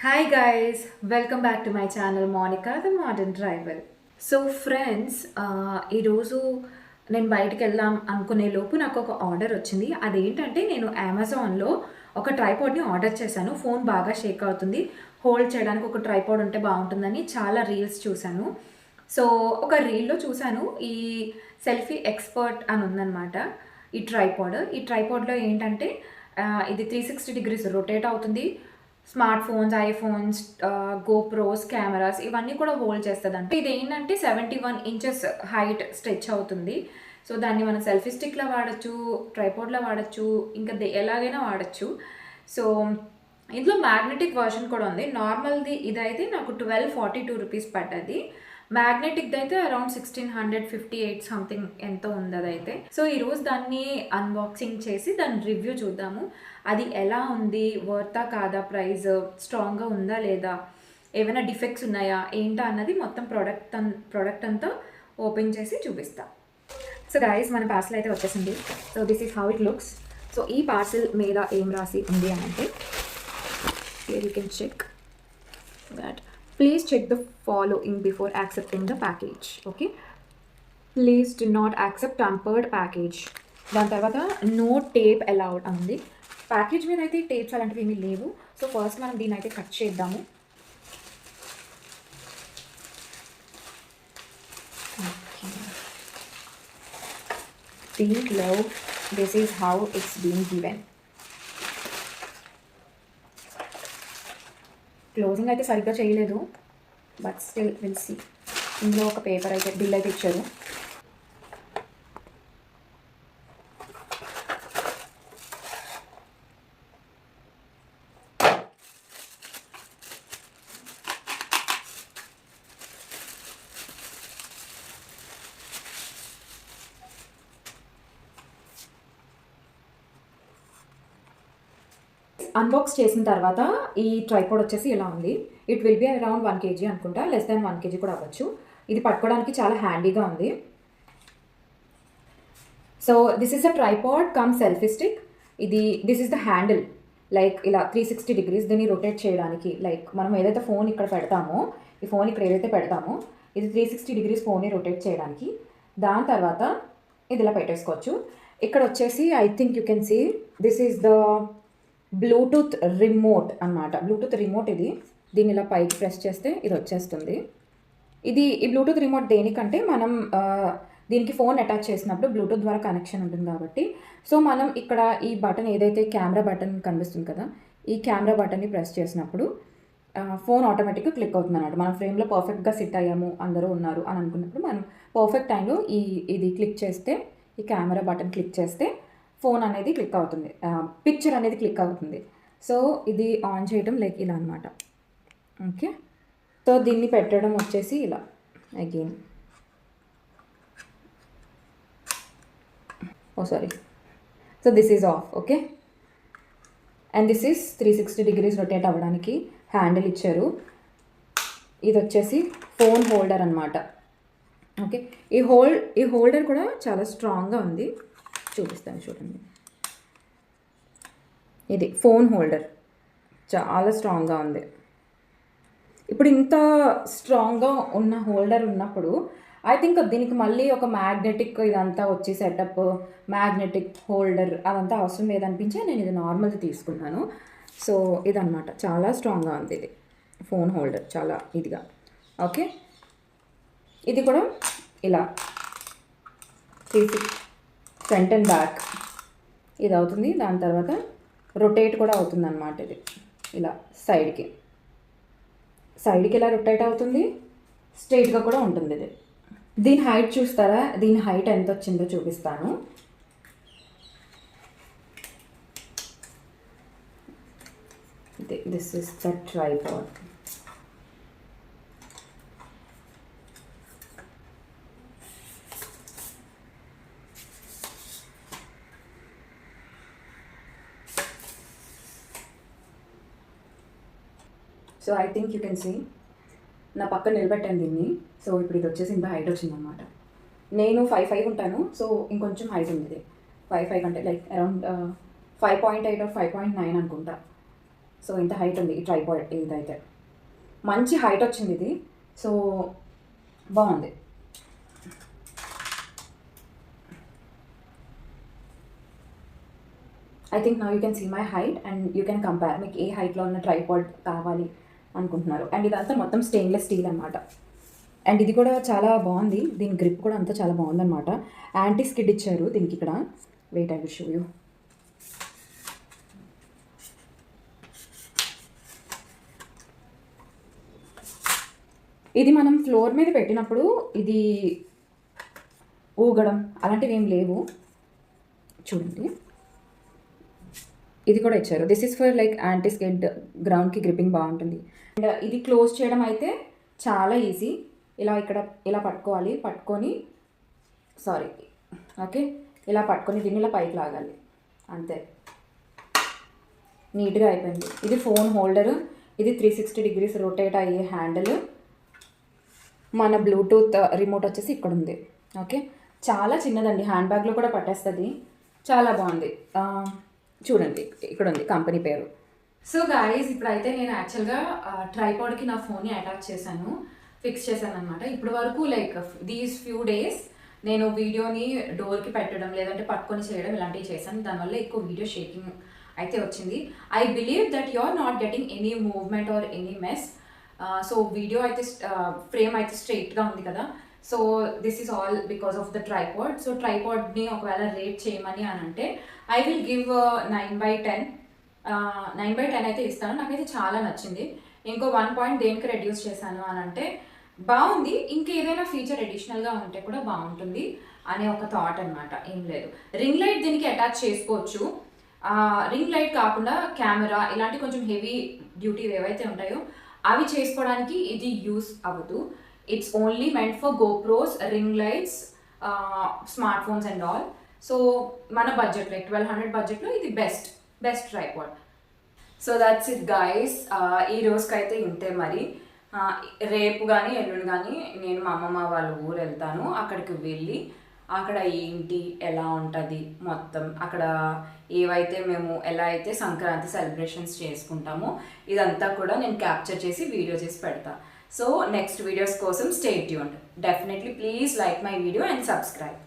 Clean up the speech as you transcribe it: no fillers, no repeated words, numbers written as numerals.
Hi guys, welcome back to my channel Monica the Modern Driver. So friends ఈరోజు నేను బయటికి వెళ్దాం అనుకునే లోపు నాకు ఒక ఆర్డర్ వచ్చింది. అదేంటంటే నేను అమెజాన్లో ఒక ట్రైపాడ్ని ఆర్డర్ చేశాను. ఫోన్ బాగా షేక్ అవుతుంది, హోల్డ్ చేయడానికి ఒక ట్రైపాడ్ ఉంటే బాగుంటుందని చాలా రీల్స్ చూశాను. సో ఒక రీల్లో చూశాను, ఈ సెల్ఫీ ఎక్స్పర్ట్ అని ఉందన్నమాట ఈ ట్రైపాడ్లో ఏంటంటే ఇది 360 డిగ్రీస్ రొటేట్ అవుతుంది. Smart phones, iPhones, GoPros, cameras ఇవన్నీ కూడా హోల్డ్ చేస్తుందంట. ఇది ఏంటంటే 71 ఇంచెస్ హైట్ స్ట్రెచ్ అవుతుంది. సో దాన్ని మనం సెల్ఫీ స్టిక్లో వాడచ్చు, ట్రైపాడ్లో వాడచ్చు, ఇంకా ఎలాగైనా వాడచ్చు. సో ఇందులో మ్యాగ్నెటిక్ వర్షన్ కూడా ఉంది. నార్మల్ది ఇదైతే నాకు 1242 రూపీస్ పడ్డది. మ్యాగ్నెటిక్ది అయితే అరౌండ్ 1658 సంథింగ్ ఎంతో ఉంది అదైతే. సో ఈరోజు దాన్ని అన్బాక్సింగ్ చేసి దాని రివ్యూ చూద్దాము. అది ఎలా ఉంది, వర్తా కాదా, ప్రైస్ స్ట్రాంగ్గా ఉందా లేదా, ఏమైనా డిఫెక్ట్స్ ఉన్నాయా ఏంటా అన్నది మొత్తం ప్రోడక్ట్ అంతా ఓపెన్ చేసి చూపిస్తా. సో గైస్, మన పార్సల్ అయితే వచ్చేసింది. So this is how it looks. So ఈ పార్సల్ మీద ఏం రాసి ఉంది అని అంటే, you can check that please check the following before accepting the package. Okay, please do not accept tampered package. దాని తర్వాత నో టేప్ అలౌడ్ ఉంది. ప్యాకేజ్ మీద అయితే టేప్స్ అలాంటివి ఏమీ లేవు. సో ఫస్ట్ మనం దీన్ని అయితే కట్ చేద్దాము. దీంట్లో this is how it's been given. Closing అయితే సరిగ్గా చేయలేదు, బట్ స్టిల్ విల్ సీ. ఇందులో ఒక పేపర్ అయితే బిల్ అయితే ఇచ్చారు. అన్బాక్స్ చేసిన తర్వాత ఈ ట్రైపాడ్ వచ్చేసి ఇలా ఉంది. It will be around 1 kg అనుకుంటా, లెస్ దాన్ 1 kg కూడా అవ్వచ్చు. ఇది పట్టుకోవడానికి చాలా హ్యాండీగా ఉంది. So this is a tripod come selfie stick. This is the handle, like ఇలా 360 డిగ్రీస్ దీన్ని రొటేట్ చేయడానికి. లైక్ మనం ఏదైతే ఫోన్ ఇక్కడ పెడతామో, ఈ ఫోన్ ఇక్కడ ఏదైతే పెడతామో ఇది 360 డిగ్రీస్ ఫోన్ని రొటేట్ చేయడానికి. దాని తర్వాత ఇది ఇలా పెట్టేసుకోవచ్చు. ఇక్కడ వచ్చేసి I think you can see this is the Bluetooth remote అనమాట. బ్లూటూత్ రిమోట్ ఇది. దీన్ని ఇలా పైకి ప్రెస్ చేస్తే ఇది వచ్చేస్తుంది. ఈ బ్లూటూత్ రిమోట్ దేనికంటే మనం దీనికి ఫోన్ అటాచ్ చేసినప్పుడు బ్లూటూత్ ద్వారా కనెక్షన్ ఉంటుంది కాబట్టి, సో మనం ఇక్కడ ఈ బటన్ ఏదైతే కెమెరా బటన్ కనిపిస్తుంది కదా, ఈ కెమెరా బటన్ని ప్రెస్ చేసినప్పుడు ఫోన్ ఆటోమేటిక్గా క్లిక్ అవుతుంది అన్నమాట. మనం ఫ్రేమ్లో పర్ఫెక్ట్గా సిట్ అయ్యాము, అందరూ ఉన్నారు అని అనుకున్నప్పుడు మనం పర్ఫెక్ట్ టైంలో ఇది క్లిక్ చేస్తే, ఈ కెమెరా బటన్ క్లిక్ చేస్తే ఫోన్ అనేది క్లిక్ అవుతుంది, పిక్చర్ అనేది క్లిక్ అవుతుంది. సో ఇది ఆన్ చేయడం లైక్ ఇలా అనమాట. ఓకే, సో దీన్ని పెట్టడం వచ్చేసి ఇలా again. Sorry, so this is of. Okay, and this is 360 degrees rotate అవ్వడానికి హ్యాండిల్ ఇచ్చారు. ఇది వచ్చేసి ఫోన్ హోల్డర్ అనమాట. ఓకే, ఈ హోల్డర్ కూడా చాలా స్ట్రాంగ్గా ఉంది. చూపిస్తాను చూడండి. ఇది ఫోన్ హోల్డర్ చాలా స్ట్రాంగ్గా ఉంది. ఇప్పుడు ఇంత స్ట్రాంగ్గా ఉన్న హోల్డర్ ఉన్నప్పుడు ఐ థింక్ దీనికి మళ్ళీ ఒక మ్యాగ్నెటిక్ ఇదంతా వచ్చి సెటప్, మ్యాగ్నెటిక్ హోల్డర్ అదంతా అవసరం లేదనిపించి నేను ఇది నార్మల్ది తీసుకున్నాను. సో ఇదన్నమాట, చాలా స్ట్రాంగ్గా ఉంది ఇది ఫోన్ హోల్డర్, చాలా ఇదిగా. ఓకే, ఇది కూడా ఇలా ఫ్రంట్ అండ్ బ్యాక్ ఇది అవుతుంది. దాని తర్వాత రొటేట్ కూడా అవుతుంది అన్నమాట. ఇది ఇలా సైడ్కి ఇలా రొటేట్ అవుతుంది, స్ట్రైట్గా కూడా ఉంటుంది. ఇది దీని హైట్ చూస్తారా? దీని హైట్ ఎంత వచ్చిందో చూపిస్తాను. This is the tripod. So I think you can see, నా పక్కన నిలబెట్టాను దీన్ని. సో ఇప్పుడు ఇది వచ్చేసి ఇంత హైట్ వచ్చిందనమాట. నేను 5'5" ఉంటాను, సో ఇంకొంచెం హైట్ ఉంది ఇది. 5'5" అంటే లైక్ అరౌండ్ 5.8 or 5.9 అనుకుంటా. సో ఇంత హైట్ ఉంది ఈ ట్రైపాడ్. ఇదైతే మంచి హైట్ వచ్చింది ఇది. సో బాగుంది. I think now you can see my height and you can compare. మీకు ఏ హైట్లో ఉన్న ట్రైపాడ్ కావాలి అనుకుంటున్నారు. అండ్ ఇదంతా మొత్తం స్టెయిన్లెస్ స్టీల్ అనమాట. అండ్ ఇది కూడా చాలా బాగుంది. దీని గ్రిప్ కూడా అంతా చాలా బాగుందన్నమాట. యాంటీ స్కిడ్ ఇచ్చారు దీనికి ఇక్కడ. Wait, I will show you. ఇది మనం ఫ్లోర్ మీద పెట్టినప్పుడు ఇది ఊగడం అలాంటివి ఏం లేవు. చూడండి, ఇది కూడా ఇచ్చారు. This is for like anti skid, గ్రౌండ్కి గ్రిప్పింగ్ బాగుంటుంది. అండ్ ఇది క్లోజ్ చేయడం అయితే చాలా ఈజీ. ఇక్కడ ఇలా పట్టుకొని ఓకే, ఇలా పట్టుకొని దీన్ని ఇలా పైకి లాగాలి, అంతే. నీట్గా అయిపోయింది. ఇది ఫోన్ హోల్డరు. ఇది 360 degrees రొటేట్ అయ్యే హ్యాండిల్. మన బ్లూటూత్ రిమోట్ వచ్చేసి ఇక్కడ ఉంది. ఓకే, చాలా చిన్నదండి, హ్యాండ్ బ్యాగ్లో కూడా పట్టేస్తుంది. చాలా బాగుంది. చూడండి, ఇక్కడ ఉంది కంపెనీ పేరు. సో గాయస్, ఇప్పుడైతే నేను యాక్చువల్గా ట్రైపాడ్కి నా ఫోన్ని అటాచ్ చేశాను, ఫిక్స్ చేశాను అనమాట. ఇప్పుడు వరకు లైక్ దీస్ ఫ్యూ డేస్ నేను వీడియోని డోర్కి పెట్టడం లేదంటే పట్టుకొని చేయడం ఇలాంటివి చేశాను. దానివల్ల ఎక్కువ వీడియో షేకింగ్ అయితే వచ్చింది. I believe that you are not getting any movement or any mess. So video అయితే ఫ్రేమ్ అయితే స్ట్రైట్గా ఉంది కదా. So this is all because of the tripod. So ట్రైపాడ్ని ఒకవేళ రేట్ చేయమని అని అంటే ఐ విల్ గివ్ 9/10. 9/10 అయితే ఇస్తాను. నాకైతే చాలా నచ్చింది. ఇంకో 1 పాయింట్ దేనికి రెడ్యూస్ చేశాను అని అంటే బాగుంది, ఇంకేదైనా ఫీచర్ అడిషనల్గా ఉంటే కూడా బాగుంటుంది అనే ఒక థాట్ అనమాట. ఏం లేదు. రింగ్ లైట్ దీనికి అటాచ్ చేసుకోవచ్చు. రింగ్ లైట్ కాకుండా కెమెరా ఇలాంటి కొంచెం హెవీ డ్యూటీ ఏవైతే ఉంటాయో అవి చేసుకోవడానికి ఇది యూస్ అవ్వదు. It's only meant for GoPros, ring lights, smart phones and all. So మన బడ్జెట్ లైక్ 1200 బడ్జెట్లో ఇది best tripod. So that's it guys. ఈ రోజుకైతే ఇంతే మరి. రేపు కానీ ఎల్లుండి కానీ నేను మా అమ్మమ్మ వాళ్ళ ఊరు వెళ్తాను. అక్కడికి వెళ్ళి అక్కడ ఏంటి ఎలా ఉంటుంది మొత్తం, అక్కడ ఏవైతే మేము ఎలా అయితే సంక్రాంతి సెలబ్రేషన్స్ చేసుకుంటామో ఇదంతా కూడా నేను క్యాప్చర్ చేసి వీడియో చేసి పెడతా. సో నెక్స్ట్ వీడియోస్ కోసం stay tuned. Definitely please like my video and subscribe.